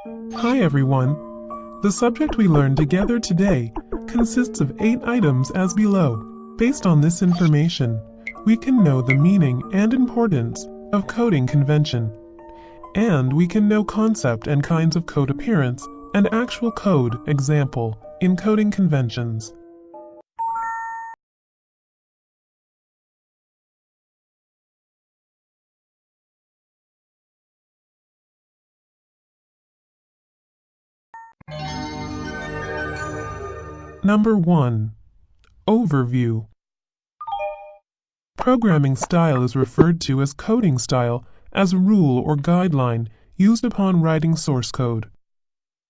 Hi everyone! The subject we learned together today consists of 8 items as below. Based on this information, we can know the meaning and importance of coding convention. And we can know concept and kinds of code appearance and actual code example in coding conventions. Number 1. Overview. Programming style is referred to as coding style as a rule or guideline used upon writing source code.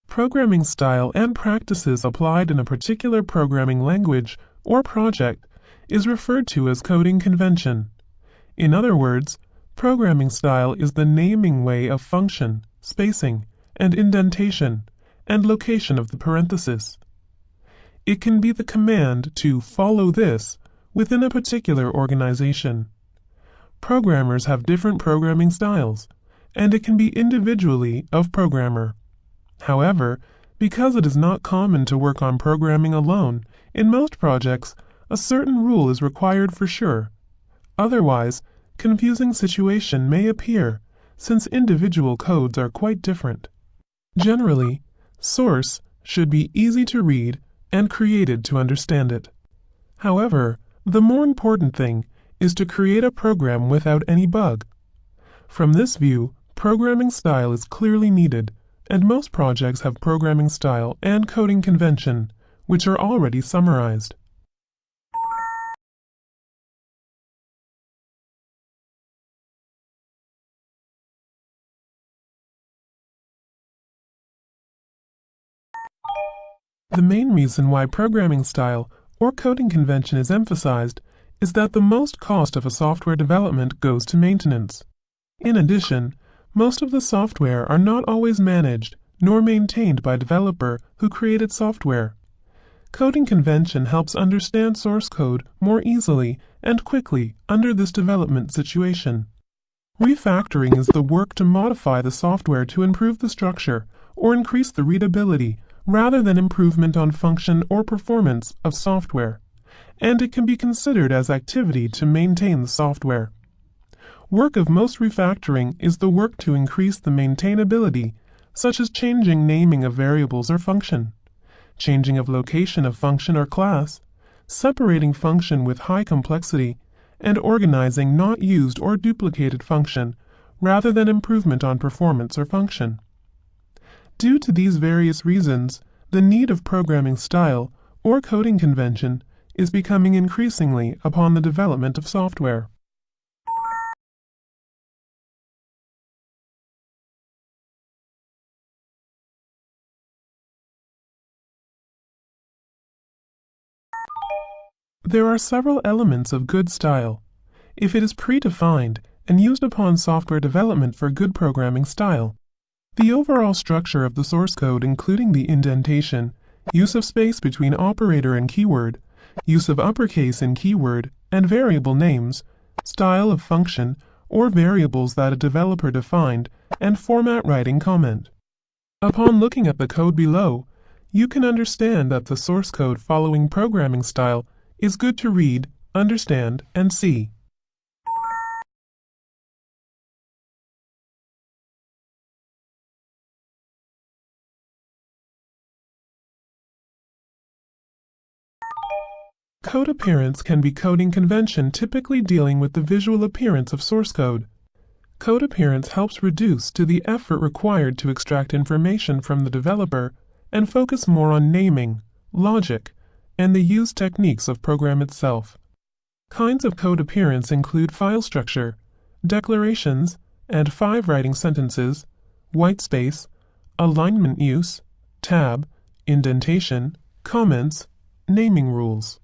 Programming style and practices applied in a particular programming language or project is referred to as coding convention. In other words, programming style is the naming way of function, spacing, and indentation, and location of the parenthesis. It can be the command to follow this within a particular organization. Programmers have different programming styles, and it can be individually of programmer. However, because it is not common to work on programming alone, in most projects, a certain rule is required for sure. Otherwise, confusing situation may appear, since individual codes are quite different. Generally, source should be easy to read and created to understand it. However, the more important thing is to create a program without any bug. From this view, programming style is clearly needed, and most projects have programming style and coding convention, which are already summarized. The main reason why programming style or coding convention is emphasized is that the most cost of a software development goes to maintenance. In addition, most of the software are not always managed nor maintained by developer who created software. Coding convention helps understand source code more easily and quickly under this development situation. Refactoring is the work to modify the software to improve the structure or increase the readability rather than improvement on function or performance of software, and it can be considered as activity to maintain the software. Work of most refactoring is the work to increase the maintainability, such as changing naming of variables or function, changing of location of function or class, separating function with high complexity, and organizing not used or duplicated function rather than improvement on performance or function. Due to these various reasons, the need of programming style or coding convention is becoming increasingly upon the development of software. There are several elements of good style. If it is predefined and used upon software development for good programming style, the overall structure of the source code including the indentation, use of space between operator and keyword, use of uppercase in keyword and variable names, style of function or variables that a developer defined, and format writing comment. Upon looking at the code below, you can understand that the source code following programming style is good to read, understand, and see. Code appearance can be coding convention typically dealing with the visual appearance of source code. Code appearance helps reduce to the effort required to extract information from the developer and focus more on naming, logic, and the used techniques of program itself. Kinds of code appearance include file structure, declarations, and 5 writing sentences, whitespace, alignment use, tab, indentation, comments, naming rules.